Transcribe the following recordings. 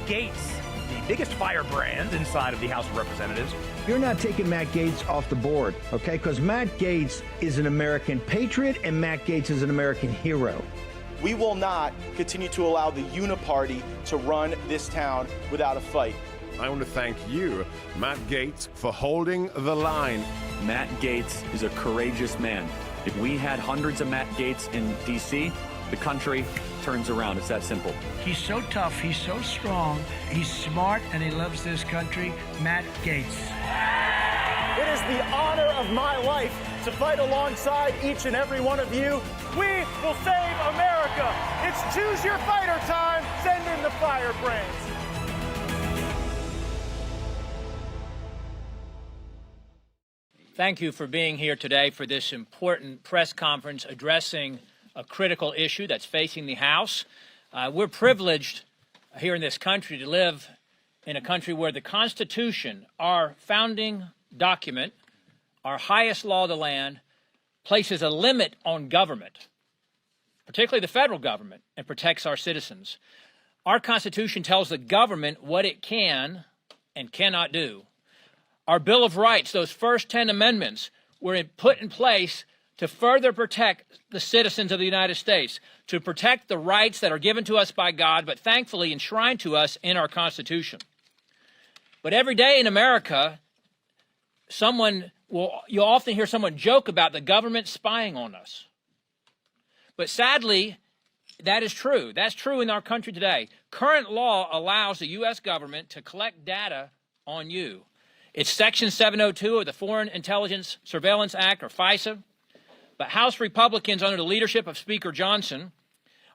Gaetz, the biggest firebrand inside of the House of Representatives. You're not taking Matt Gaetz off the board, okay? Because Matt Gaetz is an American patriot and Matt Gaetz is an American hero. We will not continue to allow the uniparty to run this town without a fight. I want to thank you, Matt Gaetz, for holding the line. Matt Gaetz is a courageous man. If we had hundreds of Matt Gaetz in D.C., the country turns around. It's that simple. He's so tough, he's so strong, he's smart, and he loves this country. Matt Gaetz. It is the honor of my life to fight alongside each and every one of you. We will save America. It's choose your fighter time. Send in the Firebrands. Thank you for being here today for this important press conference addressing a critical issue that's facing the House. We're privileged here in this country to live in a country where the Constitution, our founding document, our highest law of the land, places a limit on government, particularly the federal government, and protects our citizens. Our Constitution tells the government what it can and cannot do. Our Bill of Rights, those first 10 amendments, were put in place to further protect the citizens of the United States, to protect the rights that are given to us by God, but thankfully enshrined to us in our Constitution. But every day in America, you'll often hear someone joke about the government spying on us. But sadly, that is true. That's true in our country today. Current law allows the U.S. government to collect data on you. It's Section 702 of the Foreign Intelligence Surveillance Act, or FISA. But House Republicans, under the leadership of Speaker Johnson,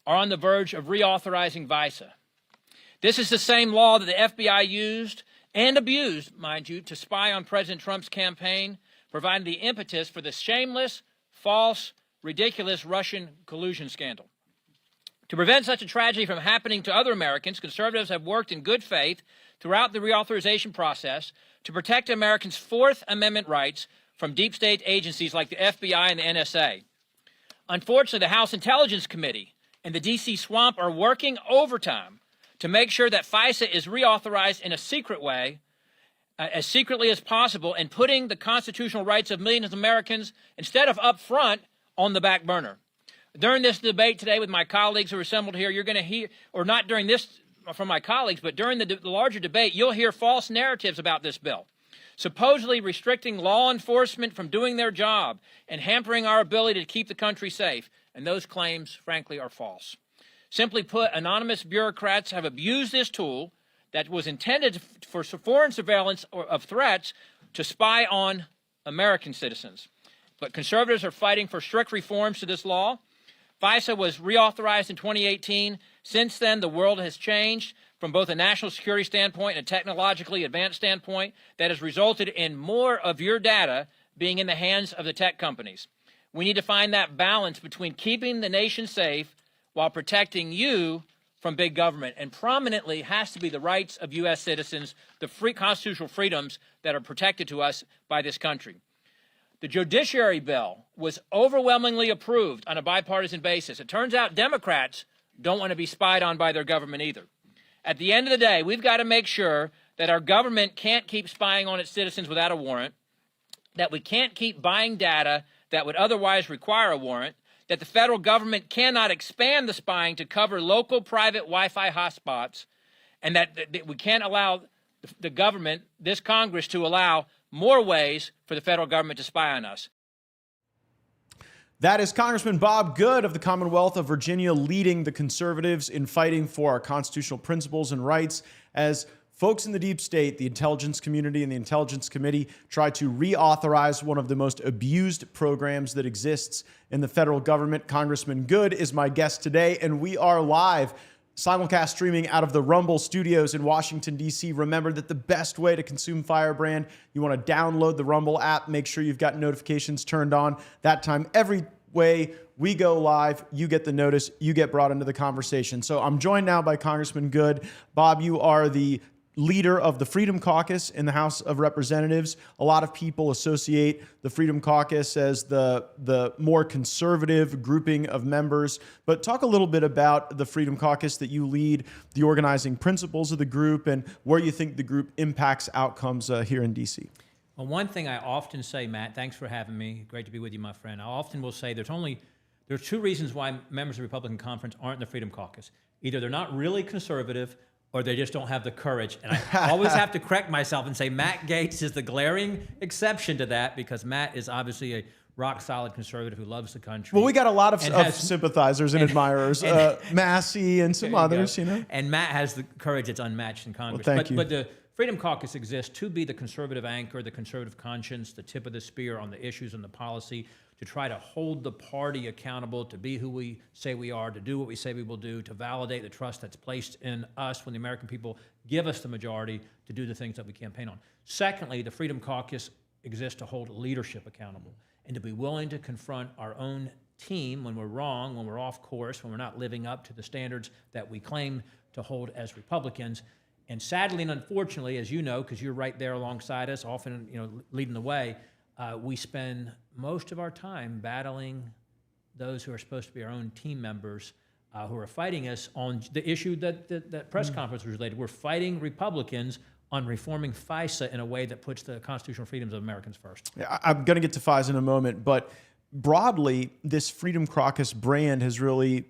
are on the verge of reauthorizing FISA. This is the same law that the FBI used and abused, mind you, to spy on President Trump's campaign, providing the impetus for the shameless, false, ridiculous Russian collusion scandal. To prevent such a tragedy from happening to other Americans, conservatives have worked in good faith throughout the reauthorization process to protect Americans' Fourth Amendment rights from deep state agencies like the FBI and the NSA. Unfortunately, the House Intelligence Committee and the D.C. swamp are working overtime to make sure that FISA is reauthorized in a secret way, as secretly as possible, and putting the constitutional rights of millions of Americans, instead of up front, on the back burner. During this debate today with my colleagues who are assembled here, you're going to hear, or not during this from my colleagues, but during the larger debate, you'll hear false narratives about this bill, supposedly restricting law enforcement from doing their job and hampering our ability to keep the country safe. And those claims, frankly, are false. Simply put, anonymous bureaucrats have abused this tool that was intended for foreign surveillance of threats to spy on American citizens. But conservatives are fighting for strict reforms to this law. FISA was reauthorized in 2018. Since then, the world has changed from both a national security standpoint and a technologically advanced standpoint that has resulted in more of your data being in the hands of the tech companies. We need to find that balance between keeping the nation safe while protecting you from big government, and prominently has to be the rights of U.S. citizens, the free constitutional freedoms that are protected to us by this country. The judiciary bill was overwhelmingly approved on a bipartisan basis. It turns out Democrats don't want to be spied on by their government either. At the end of the day, we've got to make sure that our government can't keep spying on its citizens without a warrant, that we can't keep buying data that would otherwise require a warrant, that the federal government cannot expand the spying to cover local private Wi-Fi hotspots, and that we can't allow the government, this Congress, to allow more ways for the federal government to spy on us. That is Congressman Bob Good of the Commonwealth of Virginia leading the conservatives in fighting for our constitutional principles and rights as folks in the deep state, the intelligence community and the Intelligence Committee try to reauthorize one of the most abused programs that exists in the federal government. Congressman Good is my guest today, and we are live simulcast streaming out of the Rumble Studios in Washington, D.C. Remember that the best way to consume Firebrand, you want to download the Rumble app. Make sure you've got notifications turned on. That time, every way we go live, you get the notice, you get brought into the conversation. So I'm joined now by Congressman Good. Bob, you are the leader of the Freedom Caucus in the House of Representatives. A lot of people associate the Freedom Caucus as the more conservative grouping of members. But talk a little bit about the Freedom Caucus that you lead, the organizing principles of the group, and where you think the group impacts outcomes here in D.C. Well, one thing I often say, Matt, thanks for having me. Great to be with you, my friend. I often will say there are two reasons why members of the Republican Conference aren't in the Freedom Caucus. Either they're not really conservative, or they just don't have the courage. And I always have to correct myself and say Matt Gaetz is the glaring exception to that, because Matt is obviously a rock-solid conservative who loves the country. Well, we got a lot of sympathizers and admirers, Massey and some others, you know. And Matt has the courage that's unmatched in Congress. Well, thank you. But the Freedom Caucus exists to be the conservative anchor, the conservative conscience, the tip of the spear on the issues and the policy, to try to hold the party accountable, to be who we say we are, to do what we say we will do, to validate the trust that's placed in us when the American people give us the majority to do the things that we campaign on. Secondly, the Freedom Caucus exists to hold leadership accountable and to be willing to confront our own team when we're wrong, when we're off course, when we're not living up to the standards that we claim to hold as Republicans. And sadly and unfortunately, as you know, because you're right there alongside us, often leading the way, we spend most of our time battling those who are supposed to be our own team members who are fighting us on the issue that press conference was related. We're fighting Republicans on reforming FISA in a way that puts the constitutional freedoms of Americans first. Yeah, I'm going to get to FISA in a moment, but broadly, this Freedom Caucus brand has really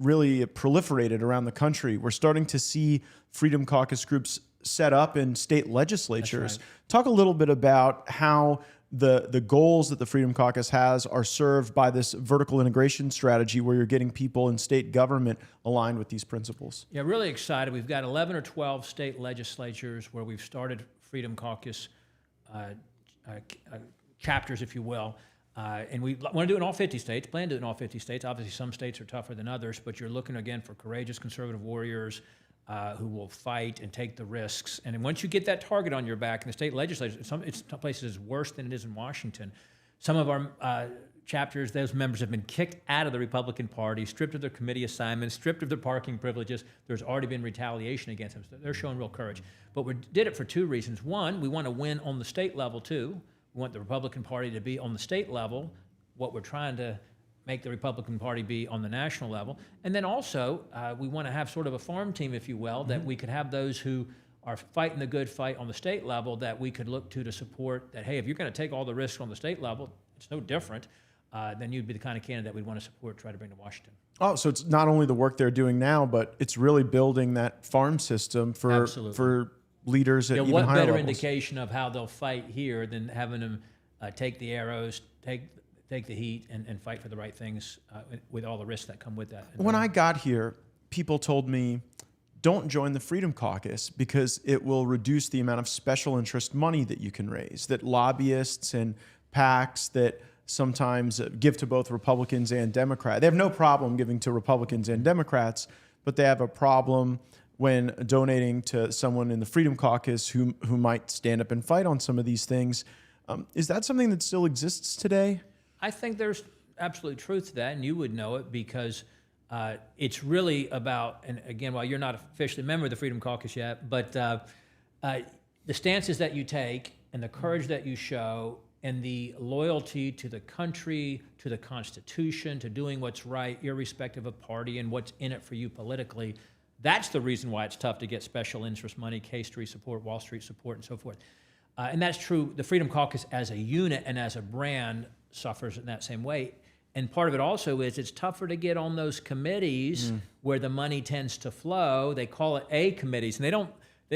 proliferated around the country. We're starting to see Freedom Caucus groups set up in state legislatures. Right. Talk a little bit about how the goals that the Freedom Caucus has are served by this vertical integration strategy where you're getting people in state government aligned with these principles. Yeah, really excited. We've got 11 or 12 state legislatures where we've started Freedom Caucus chapters, if you will. And we want to do it in all 50 states, plan to do it in all 50 states. Obviously, some states are tougher than others, but you're looking, again, for courageous conservative warriors who will fight and take the risks. And then once you get that target on your back in the state legislatures, some places it's worse than it is in Washington. Some of our chapters, those members have been kicked out of the Republican Party, stripped of their committee assignments, stripped of their parking privileges. There's already been retaliation against them. So they're showing real courage. But we did it for two reasons. One, we want to win on the state level, too. We want the Republican Party to be on the state level, what we're trying to make the Republican Party be on the national level. And then also, we want to have sort of a farm team, if you will, that we could have those who are fighting the good fight on the state level that we could look to support that, hey, if you're going to take all the risks on the state level, it's no different, then you'd be the kind of candidate that we'd want to support, try to bring to Washington. Oh, so it's not only the work they're doing now, but it's really building that farm system for leaders at even higher levels. What better indication of how they'll fight here than having them take the arrows, take the heat, and fight for the right things with all the risks that come with that. When I got here, people told me, don't join the Freedom Caucus because it will reduce the amount of special interest money that you can raise, that lobbyists and PACs that sometimes give to both Republicans and Democrats. They have no problem giving to Republicans and Democrats, but they have a problem when donating to someone in the Freedom Caucus who might stand up and fight on some of these things. Is that something that still exists today? I think there's absolute truth to that, and you would know it because it's really about, and again, while you're not officially a member of the Freedom Caucus yet, but the stances that you take and the courage that you show and the loyalty to the country, to the Constitution, to doing what's right, irrespective of party and what's in it for you politically, that's the reason why it's tough to get special interest money, K Street support, Wall Street support, and so forth. And that's true. The Freedom Caucus as a unit and as a brand suffers in that same way. And part of it also is it's tougher to get on those committees where the money tends to flow. They call it A committees, and they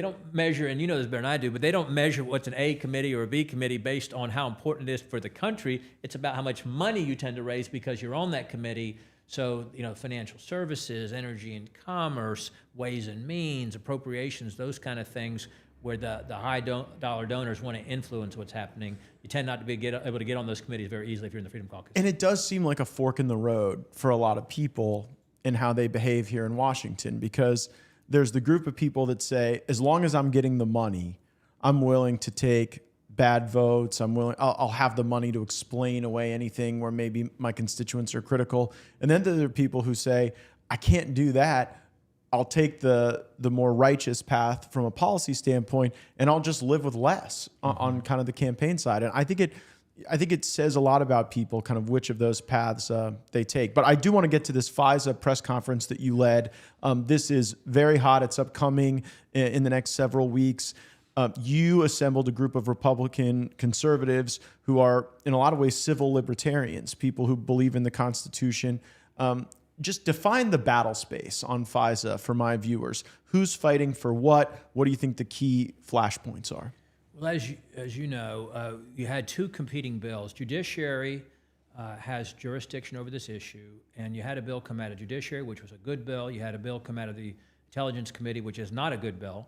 don't measure, and you know this better than I do, but they don't measure what's an A committee or a B committee based on how important it is for the country. It's about how much money you tend to raise because you're on that committee. So, financial services, energy and commerce, ways and means, appropriations, those kind of things where the high dollar donors want to influence what's happening. You tend not to be able to get on those committees very easily if you're in the Freedom Caucus. And it does seem like a fork in the road for a lot of people in how they behave here in Washington, because there's the group of people that say, as long as I'm getting the money, I'm willing to take bad votes. I'll have the money to explain away anything where maybe my constituents are critical. And then there are people who say, I can't do that. I'll take the more righteous path from a policy standpoint, and I'll just live with less on kind of the campaign side. And I think it says a lot about people, kind of which of those paths they take. But I do want to get to this FISA press conference that you led. This is very hot. It's upcoming in the next several weeks. You assembled a group of Republican conservatives who are, in a lot of ways, civil libertarians, people who believe in the Constitution. Just define the battle space on FISA for my viewers. Who's fighting for what? What do you think the key flashpoints are? Well, as you know, you had two competing bills. Judiciary has jurisdiction over this issue, and you had a bill come out of Judiciary, which was a good bill. You had a bill come out of the Intelligence Committee, which is not a good bill,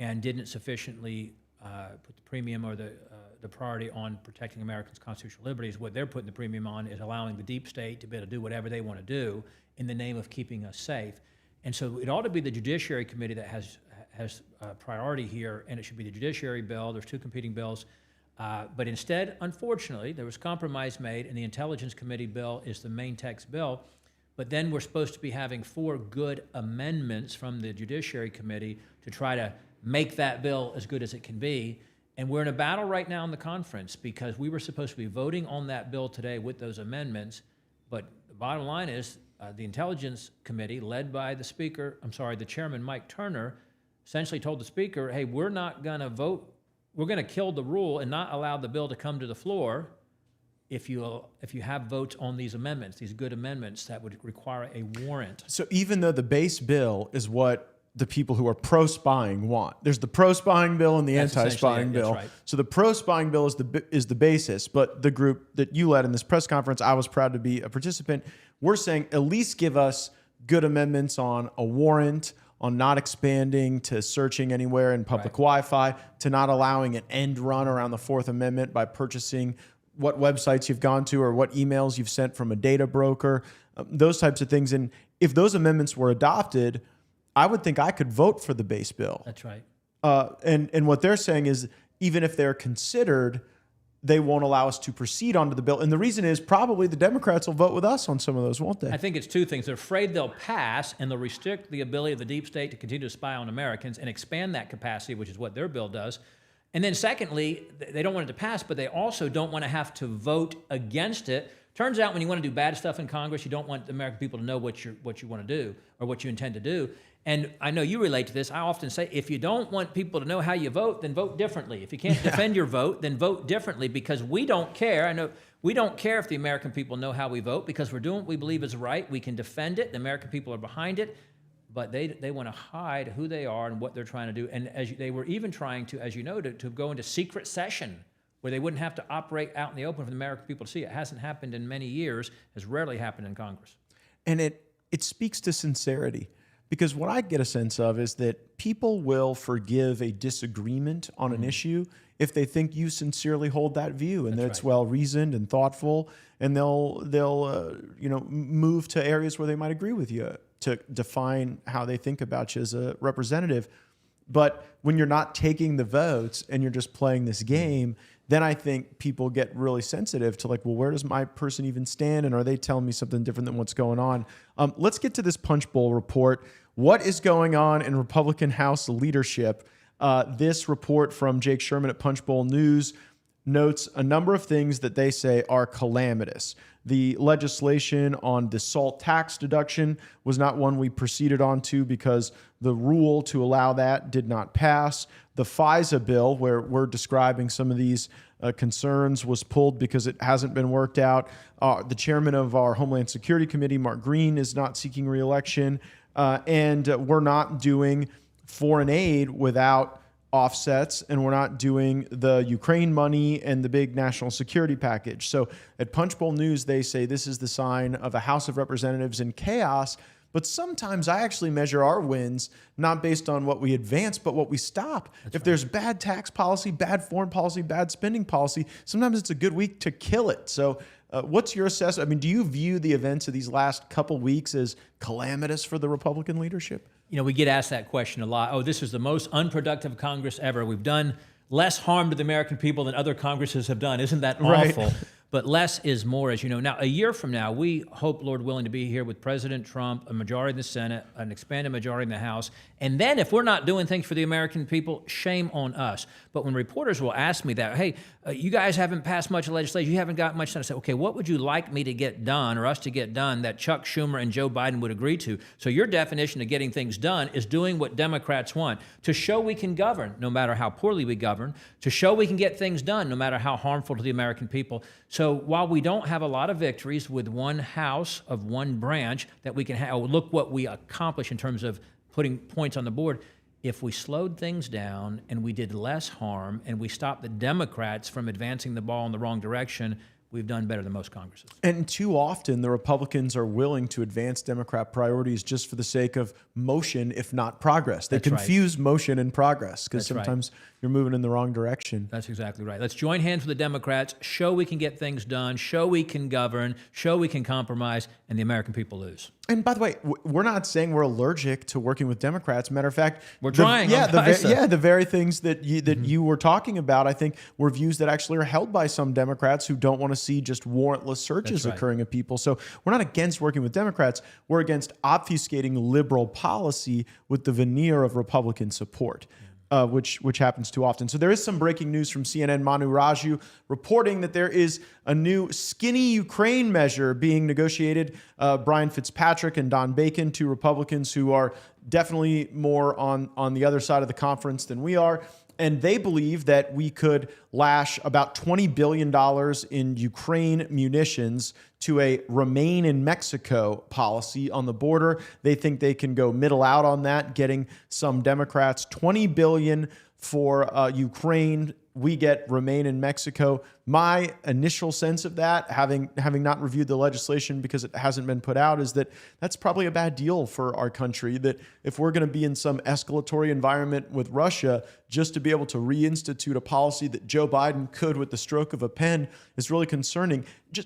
and didn't sufficiently put the premium or the priority on protecting Americans' constitutional liberties. What they're putting the premium on is allowing the deep state to be able to do whatever they want to do in the name of keeping us safe. And so it ought to be the Judiciary Committee that has priority here, and it should be the Judiciary bill. There's two competing bills. But instead, unfortunately, there was compromise made, and the Intelligence Committee bill is the main text bill. But then we're supposed to be having 4 good amendments from the Judiciary Committee to try to make that bill as good as it can be. And we're in a battle right now in the conference because we were supposed to be voting on that bill today with those amendments. But the bottom line is the Intelligence Committee, led by the chairman, Mike Turner, essentially told the speaker, hey, we're not going to vote. We're going to kill the rule and not allow the bill to come to the floor if you have votes on these amendments, these good amendments that would require a warrant. So even though the base bill is what the people who are pro-spying want. There's the pro-spying bill and the anti-spying bill. Right. So the pro-spying bill is the basis, but the group that you led in this press conference, I was proud to be a participant, we're saying at least give us good amendments on a warrant, on not expanding to searching anywhere in public Wi-Fi, to not allowing an end run around the Fourth Amendment by purchasing what websites you've gone to or what emails you've sent from a data broker, those types of things. And if those amendments were adopted, I would think I could vote for the base bill. That's right. And what they're saying is even if they're considered, they won't allow us to proceed onto the bill. And the reason is probably the Democrats will vote with us on some of those, won't they? I think it's two things. They're afraid they'll pass and they'll restrict the ability of the deep state to continue to spy on Americans and expand that capacity, which is what their bill does. And then secondly, they don't want it to pass, but they also don't want to have to vote against it. Turns out when you want to do bad stuff in Congress, you don't want the American people to know what you want to do or what you intend to do. And I know you relate to this. I often say, if you don't want people to know how you vote, then vote differently. If you can't defend your vote, then vote differently, because we don't care. I know we don't care if the American people know how we vote, because we're doing what we believe is right. We can defend it. The American people are behind it. But they want to hide who they are and what they're trying to do. And they were even trying to, as you know, to go into secret session where they wouldn't have to operate out in the open for the American people to see. It hasn't happened in many years, has rarely happened in Congress. And it speaks to sincerity, because what I get a sense of is that people will forgive a disagreement on an issue if they think you sincerely hold that view and that it's well reasoned and thoughtful, and they'll move to areas where they might agree with you to define how they think about you as a representative. But when you're not taking the votes and you're just playing this game, then I think people get really sensitive to like, well, where does my person even stand? And are they telling me something different than what's going on? Let's get to this Punch Bowl report. What is going on in Republican House leadership? This report from Jake Sherman at Punch Bowl News notes a number of things that they say are calamitous. The legislation on the SALT tax deduction was not one we proceeded on to because the rule to allow that did not pass. The FISA bill, where we're describing some of these concerns, was pulled because it hasn't been worked out. The chairman of our Homeland Security Committee, Mark Green, is not seeking re-election. And we're not doing foreign aid without offsets, and we're not doing the Ukraine money and the big national security package. So at Punch Bowl News, they say this is the sign of a House of Representatives in chaos. But sometimes I actually measure our wins not based on what we advance, but what we stop. If there's bad tax policy, bad foreign policy, bad spending policy, sometimes it's a good week to kill it. So what's your assessment? I mean, do you view the events of these last couple weeks as calamitous for the Republican leadership? You know, we get asked that question a lot. Oh, this is the most unproductive Congress ever. We've done less harm to the American people than other Congresses have done. Isn't that awful? Right. But less is more, as you know. Now, a year from now, we hope, Lord willing, to be here with President Trump, a majority in the Senate, an expanded majority in the House. And then if we're not doing things for the American people, shame on us. But when reporters will ask me that, hey, you guys haven't passed much legislation, you haven't got much done, I say, okay, what would you like me to get done or us to get done that Chuck Schumer and Joe Biden would agree to? So your definition of getting things done is doing what Democrats want, to show we can govern no matter how poorly we govern, to show we can get things done no matter how harmful to the American people. So while we don't have a lot of victories with one house of one branch that we can have, look what we accomplished in terms of putting points on the board. If we slowed things down and we did less harm and we stopped the Democrats from advancing the ball in the wrong direction, we've done better than most Congresses. And too often, the Republicans are willing to advance Democrat priorities just for the sake of motion, if not progress. They confuse motion and progress because sometimes you're moving in the wrong direction. That's exactly right. Let's join hands with the Democrats, show we can get things done, show we can govern, show we can compromise, and the American people lose. And by the way, we're not saying we're allergic to working with Democrats. Matter of fact, we're trying. The very things that you were talking about, I think, were views that actually are held by some Democrats who don't want to see just warrantless searches occurring of people. So we're not against working with Democrats. We're against obfuscating liberal policy with the veneer of Republican support. Which happens too often. So there is some breaking news from CNN. Manu Raju reporting that there is a new skinny Ukraine measure being negotiated. Brian Fitzpatrick and Don Bacon, two Republicans who are definitely more on the other side of the conference than we are. And they believe that we could lash about $20 billion in Ukraine munitions to a remain in Mexico policy on the border. They think they can go middle out on that, getting some Democrats $20 billion for Ukraine. We get remain in Mexico. My initial sense of that, having not reviewed the legislation because it hasn't been put out, is that that's probably a bad deal for our country. That if we're going to be in some escalatory environment with Russia, just to be able to reinstitute a policy that Joe Biden could with the stroke of a pen is really concerning.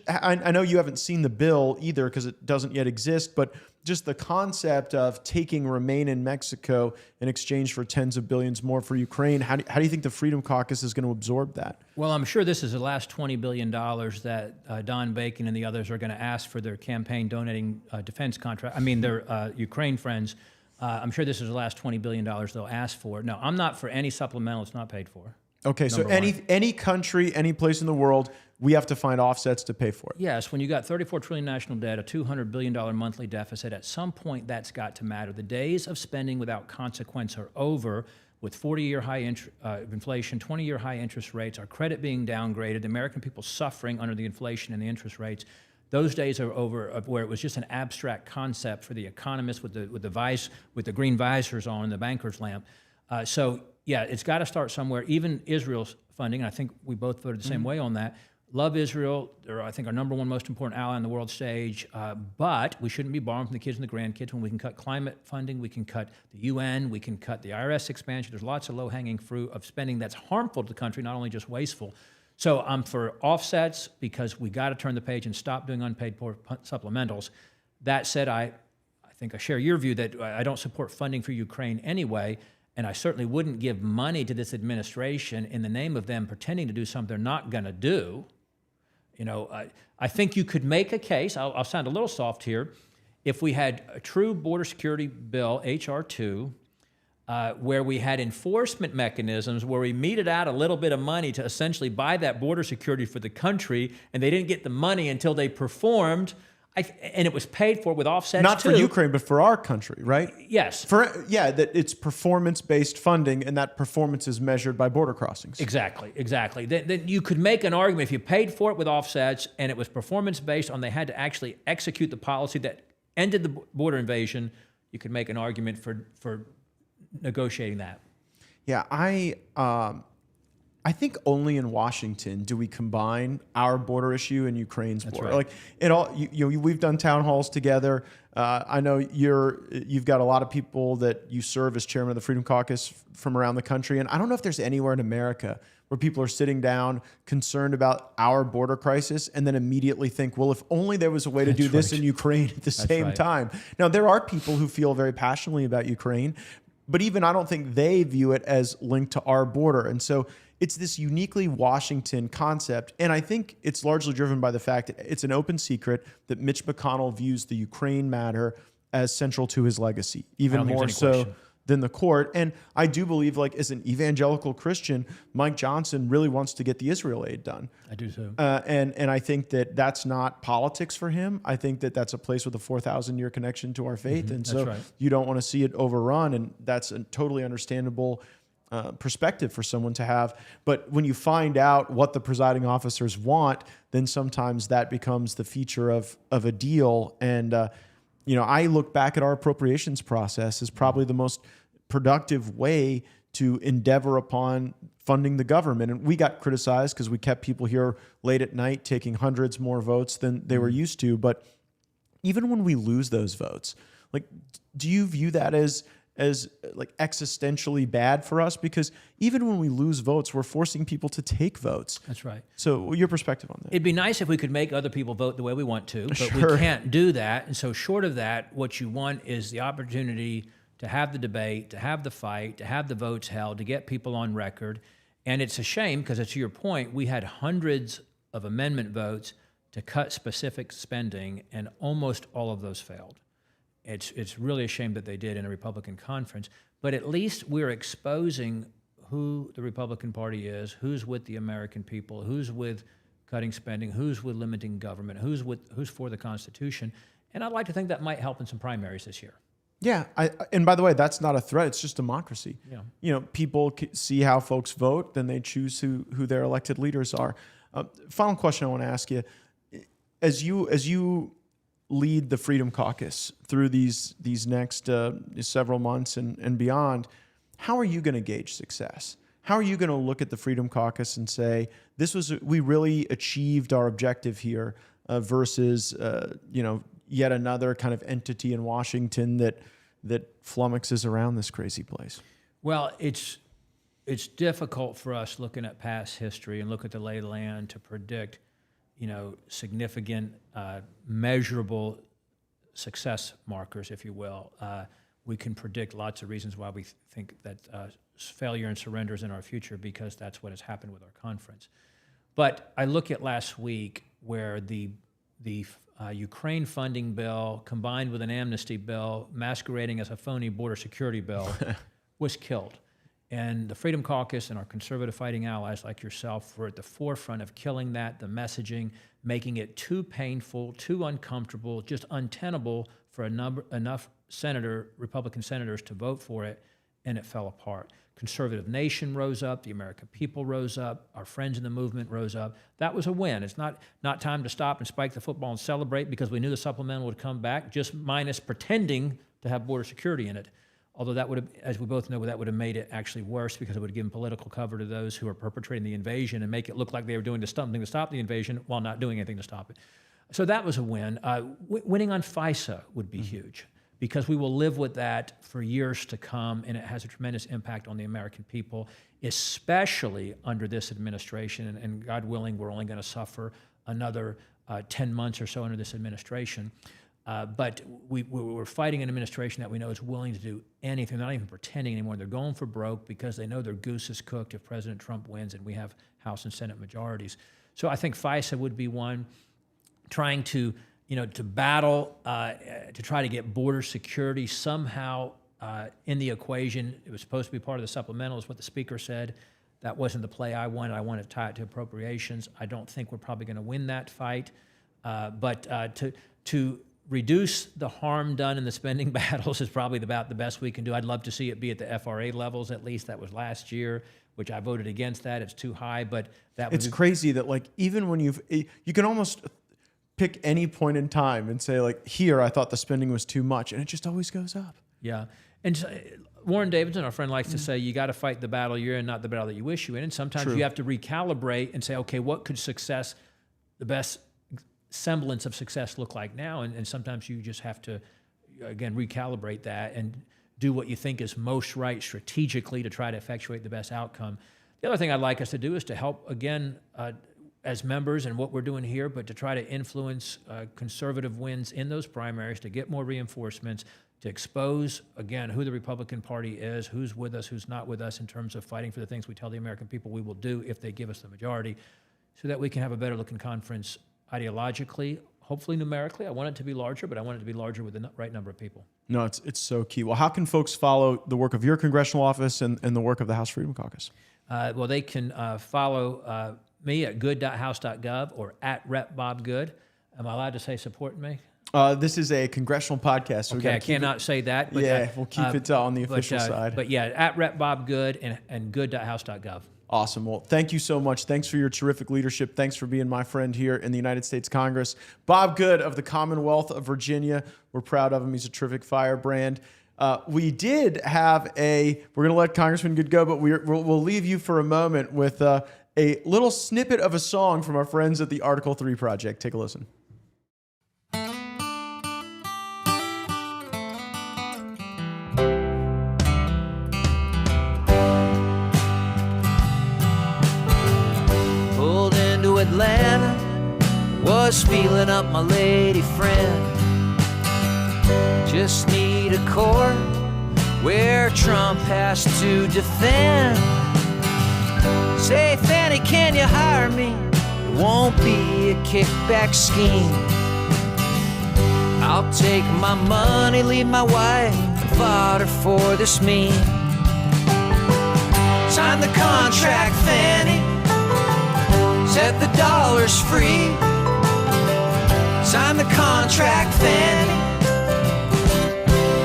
I know you haven't seen the bill either because it doesn't yet exist, but just the concept of taking remain in Mexico in exchange for tens of billions more for Ukraine, how do you think the Freedom Caucus is going to absorb that? Well, I'm sure this is the last $20 billion that Don Bacon and the others are going to ask for their campaign donating defense contract. I mean, their Ukraine friends. I'm sure this is the last $20 billion they'll ask for. No, I'm not for any supplemental it's not paid for. Okay, so any country, any place in the world, we have to find offsets to pay for it. Yes, when you got $34 trillion national debt, a $200 billion monthly deficit, at some point that's got to matter. The days of spending without consequence are over. With 40-year high inflation, 20-year high interest rates, our credit being downgraded, the American people suffering under the inflation and the interest rates, those days are over, where it was just an abstract concept for the economists with the green visors on and the banker's lamp. So yeah, it's got to start somewhere. Even Israel's funding, and I think we both voted the same way on that. Love Israel. They're, I think, our number one most important ally on the world stage. But we shouldn't be borrowing from the kids and the grandkids. When we can cut climate funding, we can cut the UN, we can cut the IRS expansion. There's lots of low-hanging fruit of spending that's harmful to the country, not only just wasteful. So I'm for offsets because we got to turn the page and stop doing unpaid supplementals. That said, I think I share your view that I don't support funding for Ukraine anyway. And I certainly wouldn't give money to this administration in the name of them pretending to do something they're not going to do. You know, I think you could make a case, I'll sound a little soft here, if we had a true border security bill, H.R. 2, where we had enforcement mechanisms where we meted out a little bit of money to essentially buy that border security for the country, and they didn't get the money until they performed. And it was paid for with offsets Not for Ukraine, but for our country, right? Yes. That it's performance-based funding, and that performance is measured by border crossings. Exactly. Then you could make an argument if you paid for it with offsets and it was performance-based on they had to actually execute the policy that ended the border invasion, you could make an argument for negotiating that. Yeah, I think only in Washington do we combine our border issue and Ukraine's border. Right. Like it all, we've done town halls together. I know you've got a lot of people that you serve as chairman of the Freedom Caucus from around the country, and I don't know if there's anywhere in America where people are sitting down concerned about our border crisis and then immediately think, well, if only there was a way to do this in Ukraine at the same time. Now, there are people who feel very passionately about Ukraine, but even I don't think they view it as linked to our border. And so it's this uniquely Washington concept. And I think it's largely driven by the fact that it's an open secret that Mitch McConnell views the Ukraine matter as central to his legacy, even more so than the court. And I do believe, like, as an evangelical Christian, Mike Johnson really wants to get the Israel aid done. I do too. And I think that that's not politics for him. I think that that's a place with a 4,000-year connection to our faith. And so you don't want to see it overrun. And that's a totally understandable perspective for someone to have. But when you find out what the presiding officers want, then sometimes that becomes the feature of a deal. And, I look back at our appropriations process as probably the most productive way to endeavor upon funding the government. And we got criticized because we kept people here late at night taking hundreds more votes than they were used to. But even when we lose those votes, like, do you view that as like existentially bad for us? Because even when we lose votes, we're forcing people to take votes. That's right. So your perspective on that? It'd be nice if we could make other people vote the way we want to, but we can't do that. And so short of that, what you want is the opportunity to have the debate, to have the fight, to have the votes held, to get people on record. And it's a shame because, to your point, we had hundreds of amendment votes to cut specific spending, and almost all of those failed. It's really a shame that they did in a Republican conference, but at least we're exposing who the Republican Party is, who's with the American people, who's with cutting spending, who's with limiting government, who's for the Constitution. And I'd like to think that might help in some primaries this year. Yeah, and by the way, that's not a threat. It's just democracy. Yeah. People see how folks vote, then they choose who their elected leaders are. Final question I want to ask you: as you lead the Freedom Caucus through these next several months and beyond, how are you going to gauge success? How are you going to look at the Freedom Caucus and say, we really achieved our objective here versus, yet another kind of entity in Washington that flummoxes around this crazy place? Well, it's difficult for us looking at past history and look at the lay of the land to predict significant, measurable success markers, if you will. We can predict lots of reasons why we think that failure and surrender is in our future, because that's what has happened with our conference. But I look at last week where the Ukraine funding bill combined with an amnesty bill masquerading as a phony border security bill was killed. And the Freedom Caucus and our conservative fighting allies like yourself were at the forefront of killing that, the messaging, making it too painful, too uncomfortable, just untenable for enough Republican senators to vote for it, and it fell apart. Conservative nation rose up, the American people rose up, our friends in the movement rose up. That was a win. It's not time to stop and spike the football and celebrate because we knew the supplemental would come back, just minus pretending to have border security in it. Although that would have, as we both know, that would have made it actually worse because it would have given political cover to those who are perpetrating the invasion and make it look like they were doing something to stop the invasion while not doing anything to stop it. So that was a win. Winning on FISA would be huge because we will live with that for years to come, and it has a tremendous impact on the American people, especially under this administration. And God willing, we're only going to suffer another 10 months or so under this administration. But we're fighting an administration that we know is willing to do anything. They're not even pretending anymore. They're going for broke because they know their goose is cooked if President Trump wins and we have House and Senate majorities. So I think FISA would be one. Trying to battle to try to get border security somehow in the equation. It was supposed to be part of the supplemental, is what the speaker said. That wasn't the play I wanted. I wanted to tie it to appropriations. I don't think we're probably going to win that fight. But to reduce the harm done in the spending battles is probably about the best we can do. I'd love to see it be at the FRA levels, at least. That was last year, which I voted against that. It's too high, but that it's crazy that, like, even when you can almost pick any point in time and say, like, here, I thought the spending was too much, and it just always goes up. Yeah. And so, Warren Davidson, our friend, likes to say, you got to fight the battle you're in, not the battle that you wish you in. And sometimes you have to recalibrate and say, okay, what could success, the best semblance of success look like now? And sometimes you just have to, again, recalibrate that and do what you think is most right strategically to try to effectuate the best outcome. The other thing I'd like us to do is to help, again, as members and what we're doing here, but to try to influence conservative wins in those primaries, to get more reinforcements, to expose, again, who the Republican Party is, who's with us, who's not with us in terms of fighting for the things we tell the American people we will do if they give us the majority, so that we can have a better looking conference ideologically, hopefully numerically. I want it to be larger, but I want it to be larger with the right number of people. No, it's so key. Well, how can folks follow the work of your congressional office and the work of the House Freedom Caucus? Well, they can follow me at good.house.gov or at Rep Bob Good. Am I allowed to say supporting me? This is a congressional podcast. So okay, I cannot say that. But yeah, we'll keep it on the official side. But yeah, at Rep Bob Good and good.house.gov. Awesome. Well, thank you so much. Thanks for your terrific leadership. Thanks for being my friend here in the United States Congress. Bob Good of the Commonwealth of Virginia. We're proud of him. He's a terrific firebrand. We did have we're going to let Congressman Good go, but we'll leave you for a moment with a little snippet of a song from our friends at the Article 3 Project. Take a listen. Pulled into Atlanta, was feeling up my lady friend. Just need a court where Trump has to defend. Say, Fani, can you hire me? It won't be a kickback scheme. I'll take my money, leave my wife, and fodder for this meme. Sign the contract, Fani. Set the dollars free. Sign the contract, Fani.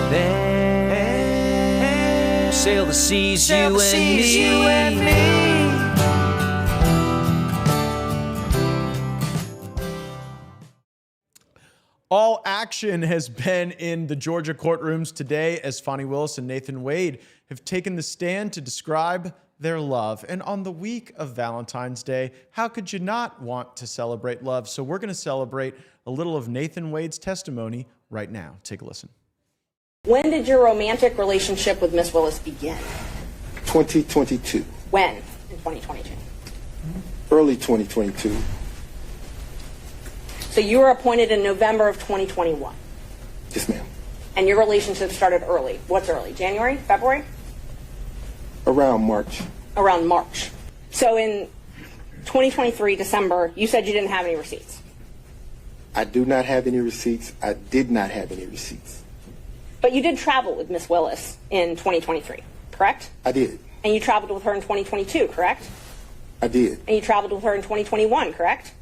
Then sail the seas, you and me. All action has been in the Georgia courtrooms today as Fani Willis and Nathan Wade have taken the stand to describe their love. And on the week of Valentine's Day, how could you not want to celebrate love? So we're going to celebrate a little of Nathan Wade's testimony right now. Take a listen. When did your romantic relationship with Miss Willis begin? 2022. When in 2022? Early 2022. So you were appointed in November of 2021? Yes, ma'am. And your relationship started early. What's early? January? February? Around March. Around March. So in 2023, December, you said you didn't have any receipts. I do not have any receipts. I did not have any receipts. But you did travel with Miss Willis in 2023, correct? I did. And you traveled with her in 2022, correct? I did. And you traveled with her in 2021, correct?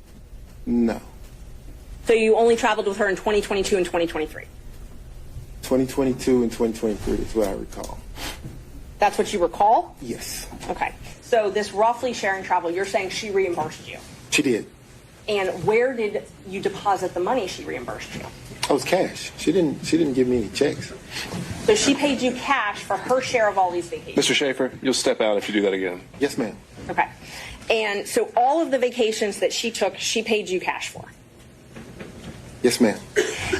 No. So you only traveled with her in 2022 and 2023? 2022 and 2023 is what I recall. That's what you recall? Yes. Okay. So this roughly sharing travel, you're saying she reimbursed you? She did. And where did you deposit the money she reimbursed you? It was cash. She didn't give me any checks. So she paid you cash for her share of all these vacations? Mr. Schaefer, you'll step out if you do that again. Yes, ma'am. Okay. And so all of the vacations that she took, she paid you cash for? Yes, ma'am.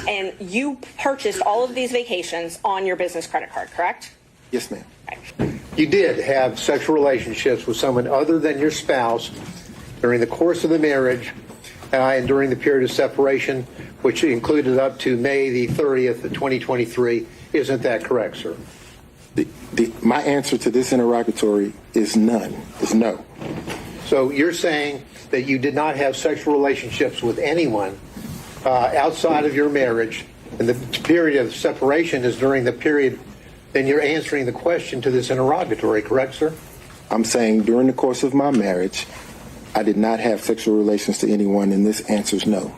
And you purchased all of these vacations on your business credit card, correct? Yes, ma'am. Okay. You did have sexual relationships with someone other than your spouse during the course of the marriage and during the period of separation, which included up to May the 30th of 2023. Isn't that correct, sir? My answer to this interrogatory is none, is no. So you're saying that you did not have sexual relationships with anyone outside of your marriage, and the period of separation is during the period, then you're answering the question to this interrogatory, correct, sir? I'm saying during the course of my marriage, I did not have sexual relations to anyone, and this answer is no.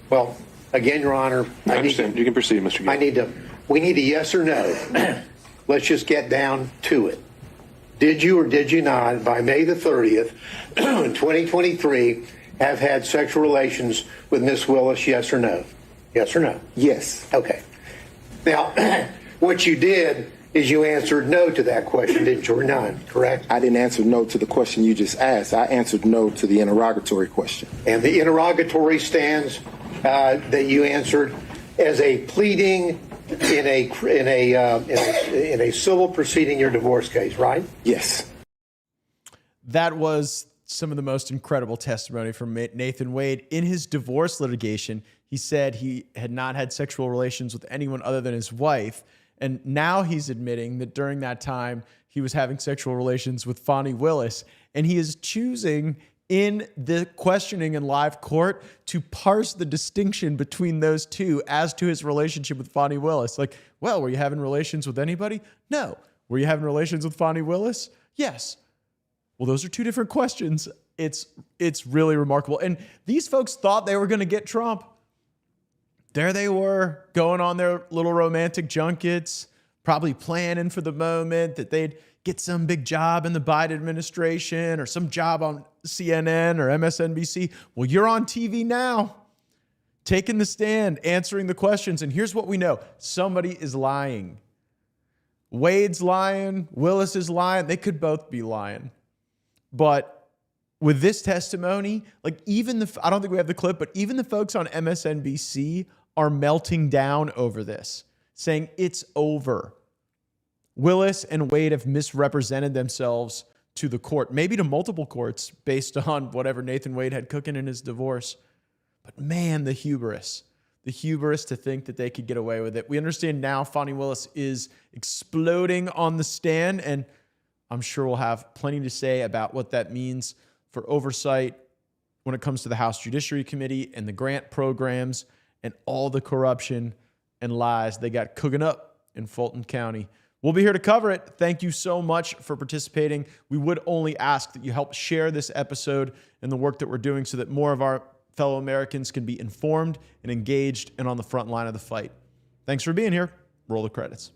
Well, again, Your Honor, I understand. You can proceed, Mr. Gill. We need a yes or no. Let's just get down to it. Did you or did you not, by May the 30th, 2023, have had sexual relations with Miss Willis, yes or no? Yes or no? Yes. Okay. Now, what you did is you answered no to that question, didn't you, or none, correct? I didn't answer no to the question you just asked. I answered no to the interrogatory question. And the interrogatory stands that you answered as a pleading in a civil proceeding, your divorce case, right? Yes. That was some of the most incredible testimony from Nathan Wade. In his divorce litigation, he said he had not had sexual relations with anyone other than his wife. And now he's admitting that during that time, he was having sexual relations with Fani Willis. And he is choosing in the questioning in live court to parse the distinction between those two as to his relationship with Fani Willis. Like, well, were you having relations with anybody? No. Were you having relations with Fani Willis? Yes. Well, those are two different questions. It's really remarkable. And these folks thought they were going to get Trump. There they were, going on their little romantic junkets, probably planning for the moment that they'd get some big job in the Biden administration or some job on CNN or MSNBC. Well, you're on TV now, taking the stand, answering the questions. And here's what we know. Somebody is lying. Wade's lying. Willis is lying. They could both be lying. But with this testimony, like even I don't think we have the clip, but even the folks on MSNBC are melting down over this, saying it's over. Willis and Wade have misrepresented themselves to the court, maybe to multiple courts based on whatever Nathan Wade had cooking in his divorce. But man, the hubris to think that they could get away with it. We understand now Fani Willis is exploding on the stand, and I'm sure we'll have plenty to say about what that means for oversight when it comes to the House Judiciary Committee and the grant programs and all the corruption and lies they got cooking up in Fulton County. We'll be here to cover it. Thank you so much for participating. We would only ask that you help share this episode and the work that we're doing so that more of our fellow Americans can be informed and engaged and on the front line of the fight. Thanks for being here. Roll the credits.